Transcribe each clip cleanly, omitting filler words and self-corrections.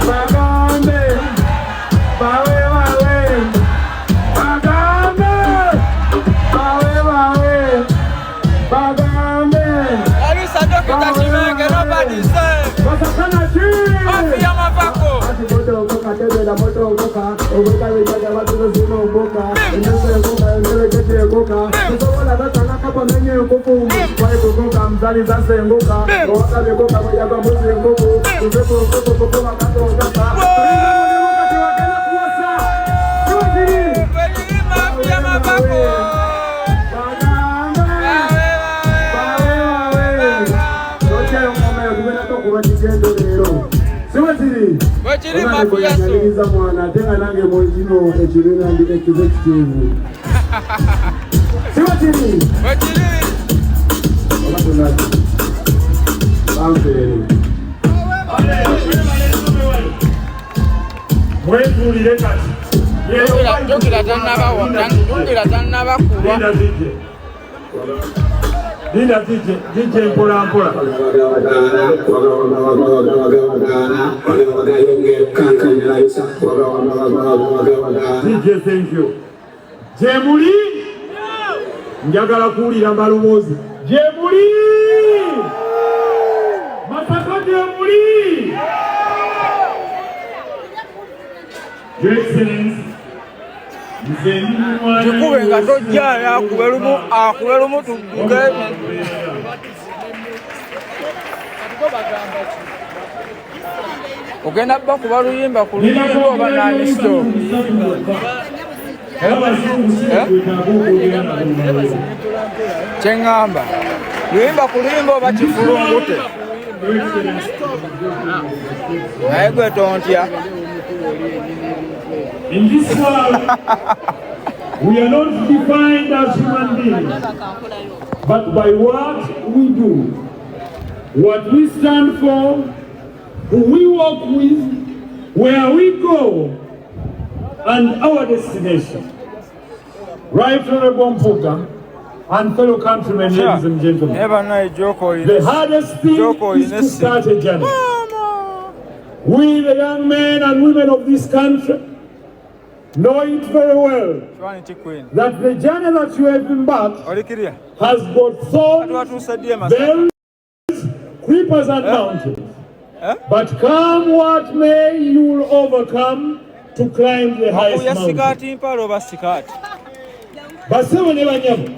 bagambe bawe bagambe bagambe Alisa Dr. Chimenge, nobody say. Afia Mavako. Wachiri mafia so. Mwana tenga nange mojino echirina ndi executive. Siwachiri. Wachiri. Mwezulire kati. Jokira tanaba kuba. Linda DJ mpola mpola. DJ, thank you. Jemuli njagala kuwulira mbalomoozi. Jemuli Masaka Jemuli. Your Excellency, Jikuwe nga tojja akuberumu tuge. Ogenda bba kuba luyimba ku luyimba oba naanisto. Kyengamba luyimba ku luyimba oba kifulungute. Naye gwe tontya. In this world, we are not defined as human beings, but by what we do, what we stand for, who we walk with, where we go, and our destination. Right Honorable Mpuga and fellow countrymen, ladies and gentlemen, the hardest thing is to start a journey. We, the young men and women of this country, know it very well that the journey that you have embarked has got thorns, bells, creepers and mountains. But come what may, you will overcome to climb the highest mountain. Basebo ne banyamu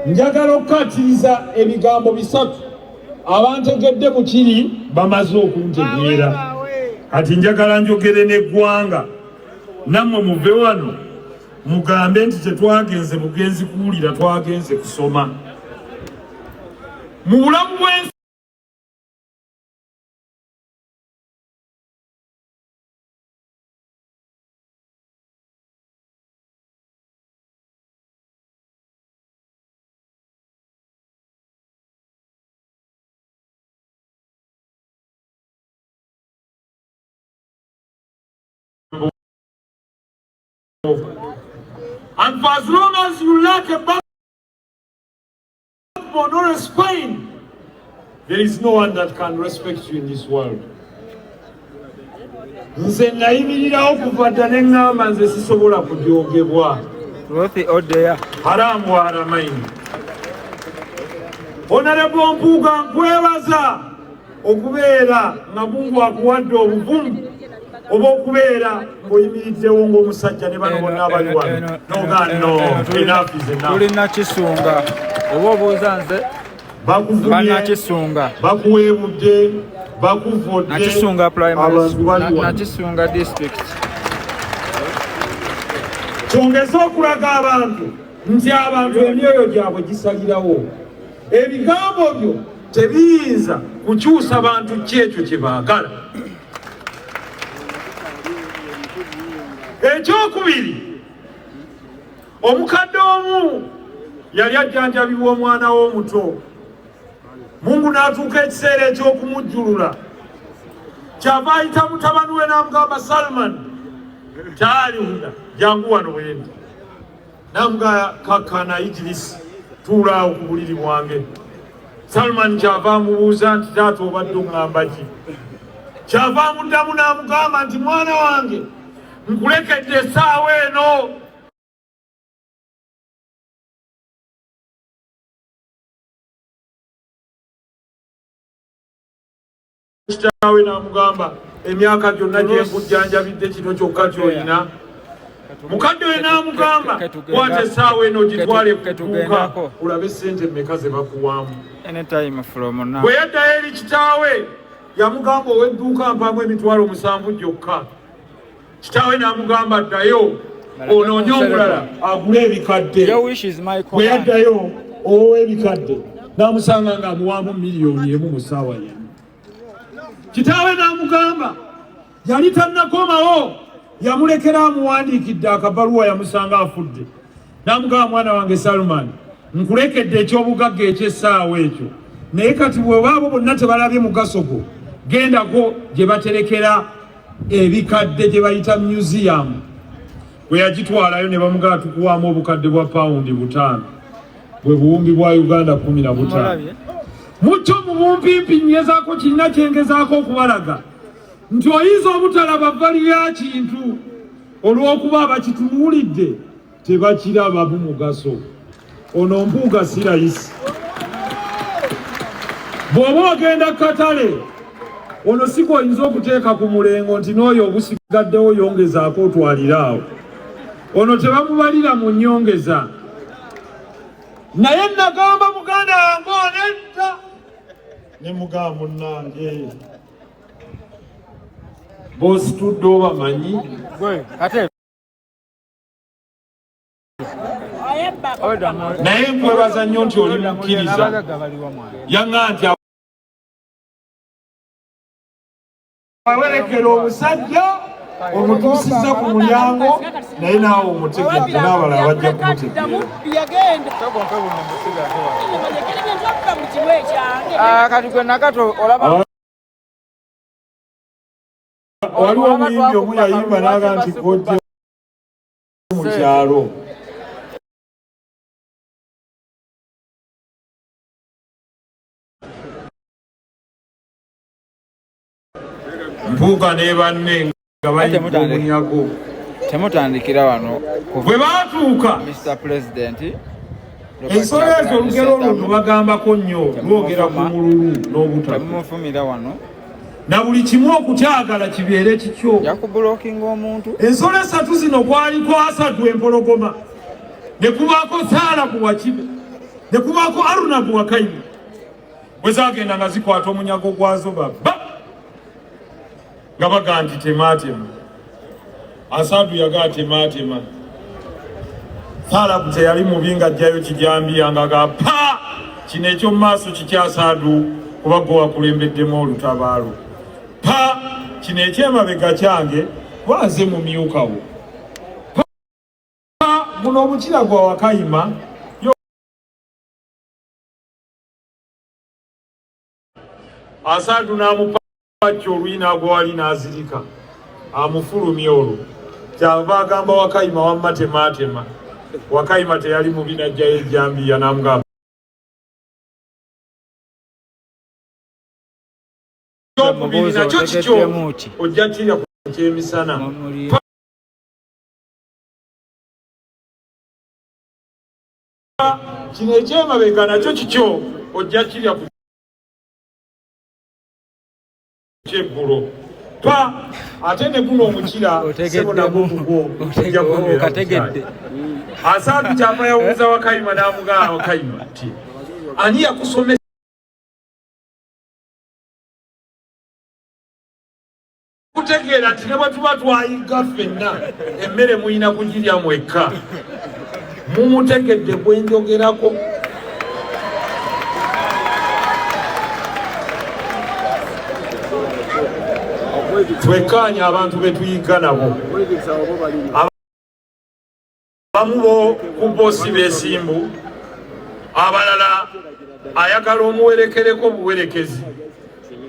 njagala okukkatiriza ebigambo bisatu abantegedde mu kiri bamaze okuntegeera. Kati njagala njogere n'eggwanga nammwe muve wano mugambe nti tetwagenze bugenzi kuwulira, twagenze kusoma. Mu bulamu bw'ensi and for as long as you lack a backbone or a spine, there is no one that can respect you in this world. Nze nayimirirawo kuva dda ne ŋŋamba nze sisobola kujoogebwa. Haramu haramaini. Honorable Mpuga nkwebaza okubeera nga Mungu akuwadde obuvumu oba okubeera ng'oyimiriddewo ng'omusajja ne bano bonna abali wano. Tulina Kisunga oba obuuza nze Kisunga bakuweebudde bakuvodde Kisunga primary na Kisunga district. Kyongeza okulaga abantu nti abantu emyoyo gyabwe gisalirawo. Ebigambo byo tebiyinza kukyusa bantu kyekyo kye baagala. Ekyokubiri, omukadde omu yali ajjanjabibwa omwana w'omuto. Mungu n'atuuka ekiseera ekyokumujjulula. Kyava ayita mutabani we n'amugamba Salman, kyaliwuda jangu wano bwendi. N'amugamba kakkana Idris, tuulaawo ku buliri bwange. Salman kyava amubuuza nti taata obadde oŋŋamba ki? kyava muddamu n'amugamba nti mwana wange nkulekedde essaawa eno. Kitaawe n'amugamba emyaka gyonna gye nkujjanjabidde kino kyokka ky'olina. Mukadde we n'amugamba kwata essaawa eno gitwale ku dduuka olabe ssente mmeka ze bakuwaamu. Bwe yaddayo eri kitaawe yamugamba ow'edduuka mpamu emitwalo 7 gyokka. Kitaawe n'amugamba ddayo onoonye omulala agule ebikadde. Bwe yaddayo ow'ebikadde n'amusanga ng'amuwaamu miliyoni 1 mu ssaawa ye. Kitaawe n'amugamba yali tannakomawo yamulekera amuwandiikidde akabaluwa yamusanga afudde. N'amugamba mwana wange Salman nkulekedde eky'obugagga eky'essaawa ekyo naye kati bwe baabo bonna tebalabye mugaso gwo gendako gye baterekera ebikadde gye bayita museum. Bwe yagitwalayo ne bamugamba tukuwaamu obukadde bwa pawundi 5 bwe buwumbi bwa Uganda 15. Mucyo mu bumpimpi nyezaako kirina kyengezaako okubalaga nti oyinza obutalaba bbali ya kintu olw'okuba abakitunuulidde tebakiraba mugaso. Ono mpuuga si layisi. Bw'oba ogenda katale ono si oyinza okuteeka ku mulengo nti n'oyo obusigaddewo yongezaako otwaliraawo. Ono tebamubalira mu nnyongeza. Naye nagamba muganda wange onetta ne mugamba munnange bw'ositudde obamanyi naye nkwebaza nnyo nti oli mukkiriza. Yaŋŋa nti awerekera omusajja omutuusiza ku mulyango naye naawe omutegedde n'abalala bajja kumutegera. Waliwo omuyimbi omu yayimba n'aga nti kojja mu kyalo. Mpuuga ne banne nga bayimba omunyago. Temutandikira wano bwe baatuuka Mr. President. Ensolo ezo olugero olwo tubagambako nnyo lwogera ku mululu n'obutaka. Temufumira wano na buli kimu okukyagala kibeere kikyo. Yakubulokinga omuntu. Ensolo 3 zino kwaliko 3 empologoma, ne kubaako Saala ku Wakibe, ne kubaako Aruna ku Wakayima. Bwe zaagenda nga zikwata omunyago gwazo babba nga baga nti temaatema. Asadu yaga temaatema. Saala ku teyali mubi ng'ajjayo kijambiya nga pa kino ekyo mu maaso kikyasadu kuba gwe wakulembeddemu olutabaalo. Pa kino ekyemabega kyange waze mumyukawo. Pa muno omukira gwa Wakayima Asadu n'amupakya olwina gwali n'azirika amufulumya olwo kyava agamba Wakayima wamma temaatema. Wakayima teyali mubi n'ajjayo ejjambiya n'amugamba nakyo kikyo ojja kirya ku kyemisana. Kino ekyemabega nakyo kikyo ojja kirya ku kyeggulo. Pa ate ne guno omukira sebo nagwo gugwo ojja kukategedde. Asadu kyava yawuza Wakayima n'amugamba Wakayima nti ani yakusomesa kutegeera nti ne bwe tuba twayiga ffenna emmere muyina kugirya mwekka. Mumutegedde gwe njogerako. Twekkaanya abantu be tuyiga nabo. Abamu bo ku boosi b'esimbu, abalala ayagala omuwerekereko buwerekezi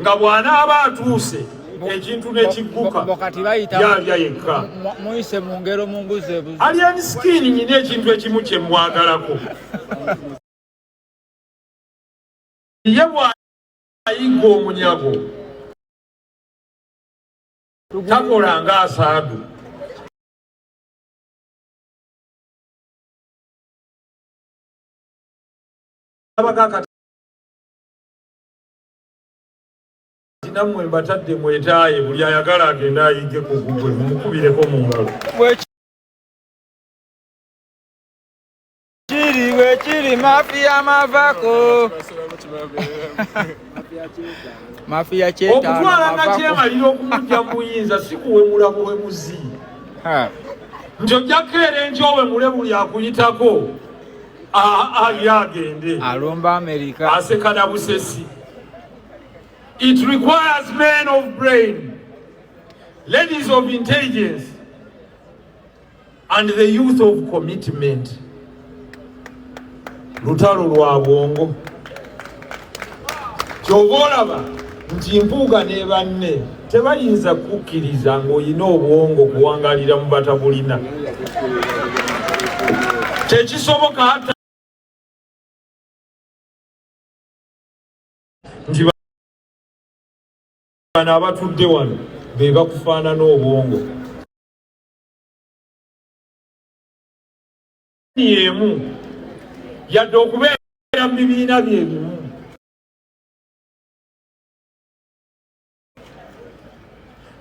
nga bw'anaaba atuuse ekintu n'ekigguka yalya yekka. Alien skin nyina ekintu ekimu kye mwagalako. Ye bw'ayigga omunyago takola nga Asaadu. Nammwe mbatadde mwetaaye buli ayagala agenda ayige ku Google mumukubireko mu ngalo. Wekiri mafia mavako. Mafia cheta. Okutwala nga kyemalira okumujja muyinza si kuwemula buwemuzi. Nti ojjakkeera enjowe mule buli akuyitako yagende. Alomba Amerika. Aseka na busesi. It requires men of brain, ladies of intelligence, and the youth of commitment. Lutalo lwa bwongo. Kyova olaba nti Mpuuga ne banne tebayinza kukkiriza ng'olina obwongo kuwangalira mu batabulina. Tekisoboka hata nti bano abatudde wano be bakufaanana obwongo. Yemu yadde okubeera mu bibiina bye bimu.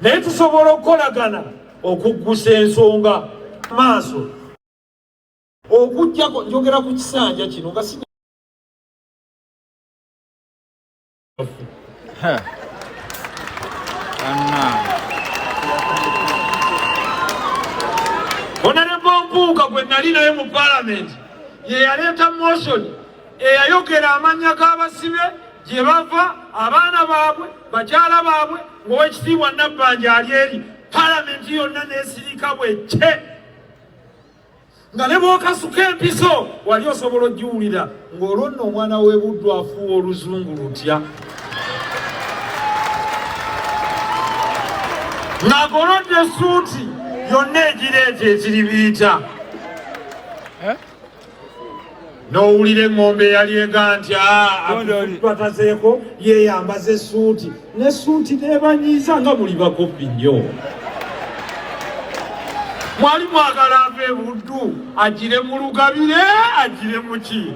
Naye tusobola okukolagana okuggusa ensonga maaso. Okujjako njogera ku kisanja kino nga sina Honorable Mpuuga gwe nali naye mu Parliament ye yaleeta motion eyayogera amannya g'abasibe gye bava abaana baabwe bakyala baabwe ng'owekitiibwa Nabbanja ali eri Parliament yonna n'esirika bwecce nga ne bw'okasuka empiso wali osobola ogiwulira ng'olwo nno omwana w'e Buddu afuuwa oluzungu lutya ng'agolodde essuuti yonna egireeta ekiribiita. N'owulira eŋŋombe eyali ega nti twatazeeko yeeyambaza essuuti n'essuuti n'ebanyiiza nga muli bakoppi nnyo. Mwali mwagala ava e Buddu agire mu Lugabire agire mu ki?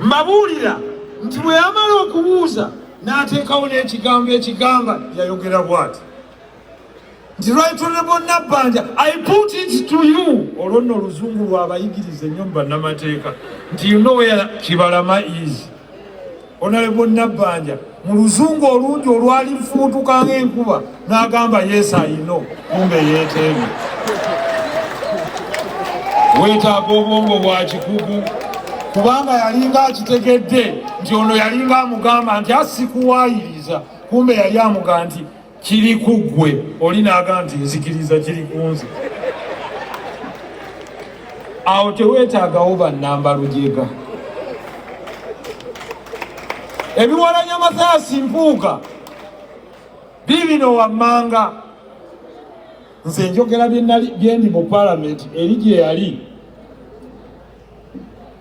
Mbabuulira nti bwe yamala okubuuza n'ateekawo n'ekigambo ekigamba yayogera bw'ati nti Right Honorable Nabbanja, I put it to you. Olwo nno oluzungu lwabayigiriza ennyo mu bannamateeka nti you know where Kibalama is. Honorable Nabbanja mu luzungu olungi olwali lufuutuka ng'enkuba n'agamba yes I know, kumbe yeeteemye. Weetaaga obwongo bwa kikugu kubanga yalinga akitegedde nti ono yalinga amugamba nti asikuwaayiriza, kumbe yali amugamba nti kiri ku ggwe, oli n'agamba nti nzikiriza kiri ku nze. Awo teweetaagawo bannamba lujega. Ebiwalanya Mathias Mpuuga biibino wammanga. Nze njogera byendi mu Parliament eri gye yali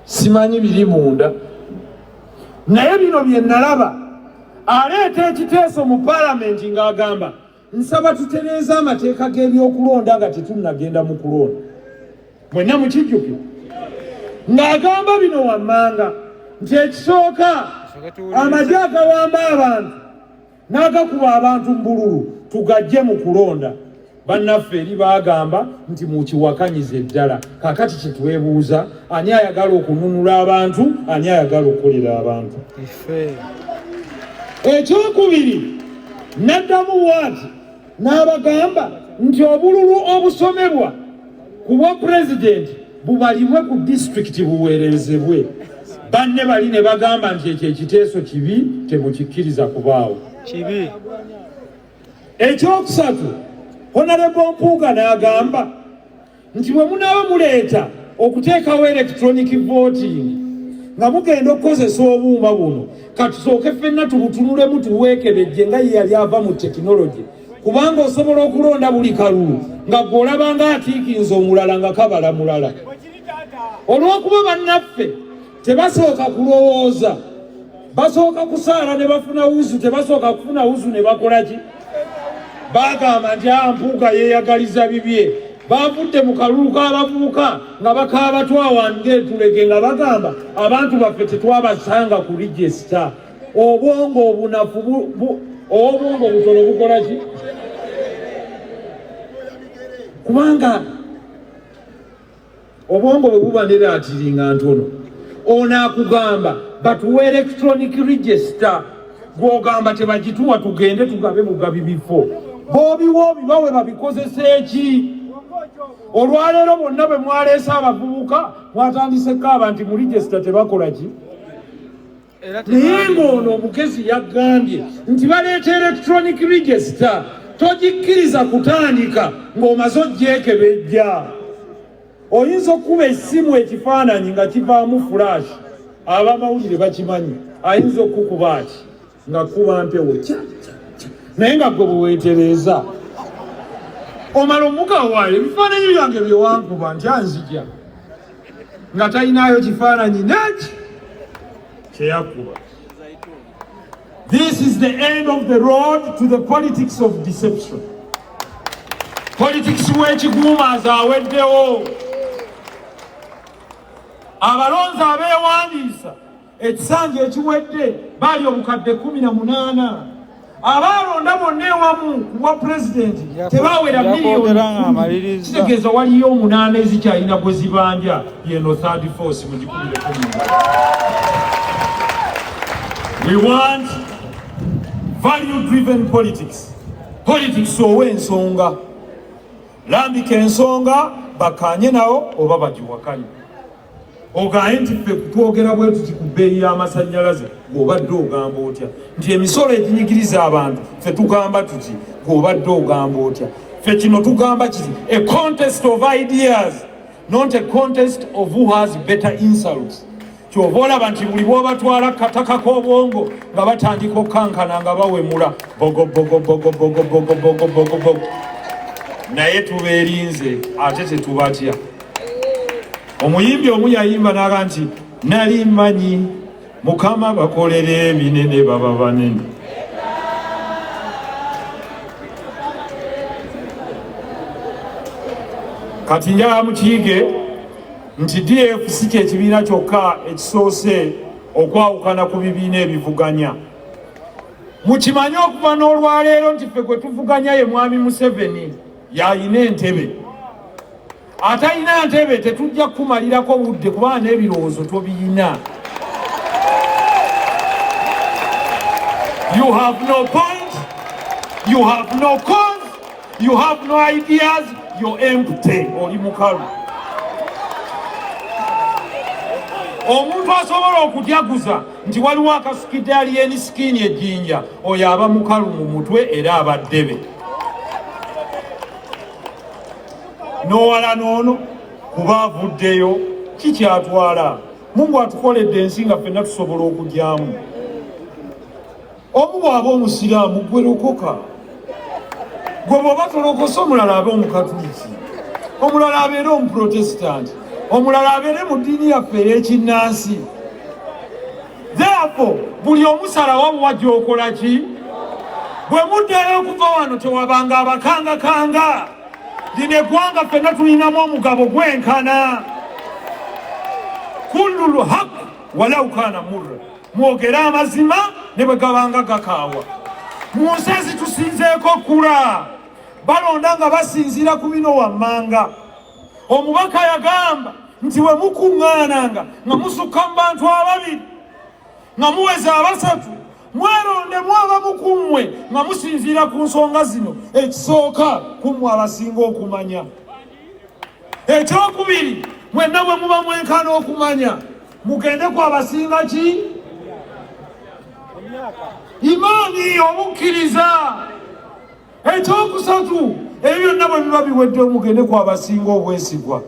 simanyi biri munda, naye bino bye nalaba aleeta ekiteeso mu Parliament ng'agamba nsaba tutereeza amateeka g'ebyokulonda nga tetunnagenda mu kulonda. Mwenna mukijjukira ng'agamba bino wammanga nti ekisooka amagye agawamba abantu n'agakuba abantu mu bululu tugajje mu kulonda. Bannaffe eri baagamba nti mukiwakanyize ddala. Kaakati kye twebuuza, ani ayagala okununula abantu, ani ayagala okukolera abantu? Ekyokubiri n'addamu waati n'abagamba nti obululu obusomebwa ku bwa pulezidenti bubalimwe ku disitulikiti buweerezebwe. Banne bali ne bagamba nti ekyo ekiteeso kibi, temukikkiriza kubaawo. Kibi. Ekyokusatu Honorable Mpuuga n'agamba nti bwe munaaba muleeta okuteekawo electronic voting nga mugenda okukozesa obuuma buno, katusooke ffenna tubutunulemu tuweekebejje nga ye yali ava mu tekinologi, kubanga osobola okulonda buli kalulu nga gw'olaba nga atiikinza omulala nga kabala mulala. Olw'okuba bannaffe tebasooka kulowooza, basooka kusaala ne bafuna wuzu, tebasooka kufuna wuzu ne bakola ki? Bagamba nti Mpuuga yeeyagaliza bibye. Bavudde mu kalulu k'abavubuka nga bakaaba twawange entulege nga bagamba abantu baffe tetwabasanga ku register. Obwongo obunafu obwongo butono bukola ki? Kubanga obwongo bwe buba ne laatiringa ntono, ono akugamba batuwa electronic register, gw'ogamba tebagituwa tugende tugabe mugabi bifo. Boobiwa obibawe babikozesa eki? Olwaleero bonna bwe mwaleese abavubuka mwatandiseko abantu mu register tebakola ki? Naye ng'ono omugezi yagambye nti baleeta electronic register, togikkiriza kutandika ng'omaze ogyekebejja. Oyinza okuba essimu ekifaananyi nga kivaamu flash, ab'amawulire bakimanyi, ayinza okukuba ati nga kuba mpewo naye nga gwe bweweetereeza omala omukawaayo ebifaananyi byange byewankuba nti anzija nga talinayo kifaananyi neki kyeyakuba. This is the end of the road to the politics of deception. Politics w'ekiguumaazi aweddewo. Abalonzi abeewandiisa ekisanja ekiwedde baali obukadde 18. Abalonda bonna ewamu kuwa pulezidenti tebaawera miliyoni 10. Kitegeeza waliyo 8 ezikyalina gwe zibanja yeno third force mu 2010. We want value-driven politics. Politics ow'ensonga. Lambika ensonga bakanye nawo oba bagiwakanye. Ogaye nti ffe kutwogera bwe tuti ku bbeeyi y'amasannyalaze ng'obadde ogamba otya, nti emisolo eginyigiriza abantu ffe tugamba tuti ng'obadde ogamba otya. Ffe kino tugamba kiti a contest of ideas, not a contest of who has better insults. Kyova olaba nti buli bw'obatwala kataka k'obwongo nga batandika okkankana nga bawemula bogo. Naye tubeerinze ate tetubatya. Omuyimbi omu yayimba n'aga nti nali mmanyi Mukama bakolera eminene baba banene. Kati njala mukiyige nti DF si ky'ekibiina kyokka ekisoose okwawukana ku bibiina ebivuganya. Mukimanye okuva n'olwaleero nti ffe gwe tuvuganya ye mwami Museveni y'ayina entebe. Atalina ntebe tetujja kumalirako budde kubanga n'ebirowoozo tobiyina. You have no point, you have no cause, you have no ideas, you're empty. Oli mukalu. Omuntu asobola okutyaguza nti waliwo akasukidde aliyeni sikini ejjinja, oyo aba mukalu mu mutwe era abaddebe. Nowala noono kuba avuddeyo kikyatwala. Mungu atukoledde ensi nga ffenna tusobola okugyamu. Omu bw'aba omusiraamu gwe lokoka. Gwe bw'oba tolokosa omulala abe omukatuliki, omulala abeere omuprotesitanti, omulala abeere mu ddiini yaffe ey'ekinnansi. Therefore buli omusalawo muwajja okola ki? Bwe muddayo okuva wano tewabanga abakangakanga. Lino eggwanga ffenna tulinamu omugabo gwenkana. Kullul haq walau kana murra. Mwogere amazima ne bwe gabanga gakaawa. Mu nsi ezitusinzeeko kula balonda nga basinziira ku bino wammanga. Omubaka yagamba nti we mukuŋŋaananga nga musukka mu bantu 2 nga muweza 3 mweronde mwaba mukummwe nga musinziira ku nsonga zino. Ekisooka kummwe abasinga okumanya. Ekyokubiri mwenna bwe muba mwenkana okumanya mugende ku abasinga ki? Imaani obukkiriza. Ekyokusatu ebyo byonna bwe biba biwedde mugende ku abasinga obwesigwa.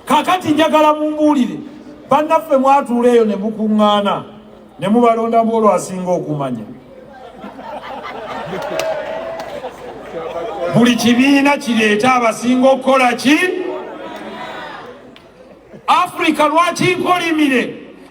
Kakati njagala mumbuulire bannaffe mwatuula eyo ne mukuŋŋaana ne mubalonda mbolo asinga okumanya. Buli kibiina kireeta abasinga okukola ki? Afrika lwaki nkolimire